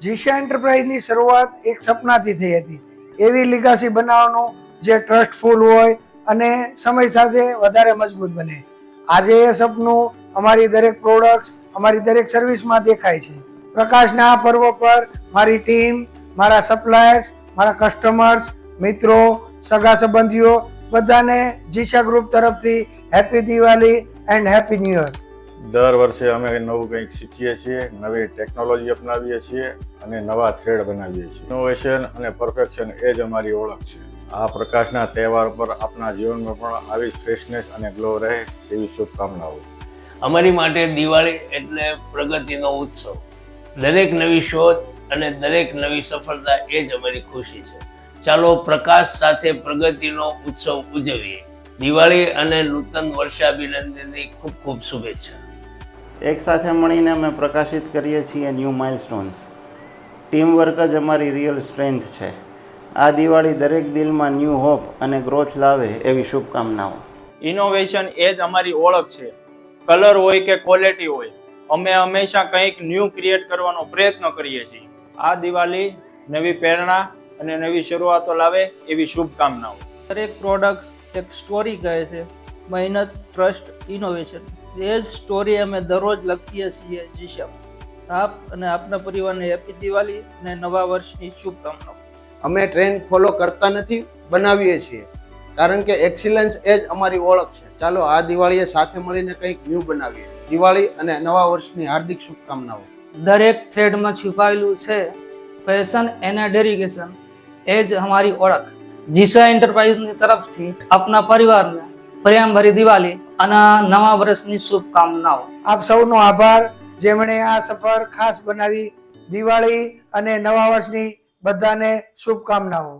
જીશા એન્ટરપ્રાઇઝની શરૂઆત એક સપનાથી થઈ હતી. એવી લીગાસી બનાવવાનું જે ટ્રસ્ટફુલ હોય અને સમય સાથે વધારે મજબૂત બને. આજે એ સપનું અમારી દરેક પ્રોડક્ટ, અમારી દરેક સર્વિસમાં દેખાય છે. પ્રકાશના આ પર્વ પર મારી ટીમ, મારા સપ્લાયર્સ, મારા કસ્ટમર્સ, મિત્રો, સગા સંબંધીઓ બધાને જીશા ગ્રુપ તરફથી happy Diwali and happy new year. દર વર્ષે અમે નવું કંઈક શીખીએ છીએ, નવી ટેકનોલોજી અપનાવીએ છીએ અને નવા થ્રેડ બનાવીએ છીએ. ઇનોવેશન અને પરફેક્શન એ જ અમારી ઓળખ છે. આ પ્રકાશના તહેવાર પર આપના જીવનમાં પણ આવી ફ્રેશનેસ અને ગ્લો રહે તેવી શુભકામનાઓ. અમારી માટે દિવાળી એટલે પ્રગતિનો ઉત્સવ. દરેક નવી શોધ અને દરેક નવી સફળતા એ જ અમારી ખુશી છે. ચાલો પ્રકાશ સાથે પ્રગતિનો ઉત્સવ ઉજવીએ. દિવાળી અને નૂતન વર્ષાભિનંદનની ખૂબ ખૂબ શુભેચ્છા. એક સાથે મળીને અમે પ્રકાશિત કરીએ છીએ ન્યૂ માઇલસ્ટોન્સ. ટીમ વર્ક જ અમારી રિયલ સ્ટ્રેન્થ છે. આ દિવાળી દરેક દિલમાં ન્યૂ હોપ અને ગ્રોથ લાવે એવી શુભકામનાઓ. ઇનોવેશન એ જ અમારી ઓળખ છે. કલર હોય કે ક્વોલિટી હોય, અમે હંમેશા કંઈક ન્યૂ ક્રિએટ કરવાનો પ્રયત્ન કરીએ છીએ. આ દિવાળી નવી પ્રેરણા અને નવી શરૂઆતો લાવે એવી શુભકામનાઓ. દરેક પ્રોડક્ટ્સ એક સ્ટોરી કહે છે. મહેનત, ટ્રસ્ટ, ઇનોવેશન, એ જ સ્ટોરી અમે દરરોજ લખીએ છીએ જીશા. આપ અને આપના પરિવારને હેપી દિવાળી અને નવા વર્ષની શુભકામનાઓ. અમે ટ્રેન્ડ ફોલો કરતા નથી, બનાવીએ છીએ, કારણ કે એક્સિલન્સ એ જ અમારી ઓળખ છે. ચાલો આ દિવાળીએ સાથે મળીને કંઈક ન્યૂ બનાવીએ. દિવાળી અને નવા વર્ષની હાર્દિક શુભકામનાઓ. દરેક થ્રેડમાં છુપાયેલું છે પેશન અને ડેડિકેશન, એ જ અમારી ઓળખ. જીશા એન્ટરપ્રાઇઝની તરફથી આપના પરિવારને પ્રેમભરી દિવાળી અને નવા વર્ષની શુભકામનાઓ. આપ સૌનો આભાર, જેમણે આ સફર ખાસ બનાવી. દિવાળી અને નવા વર્ષની બધાને શુભકામનાઓ.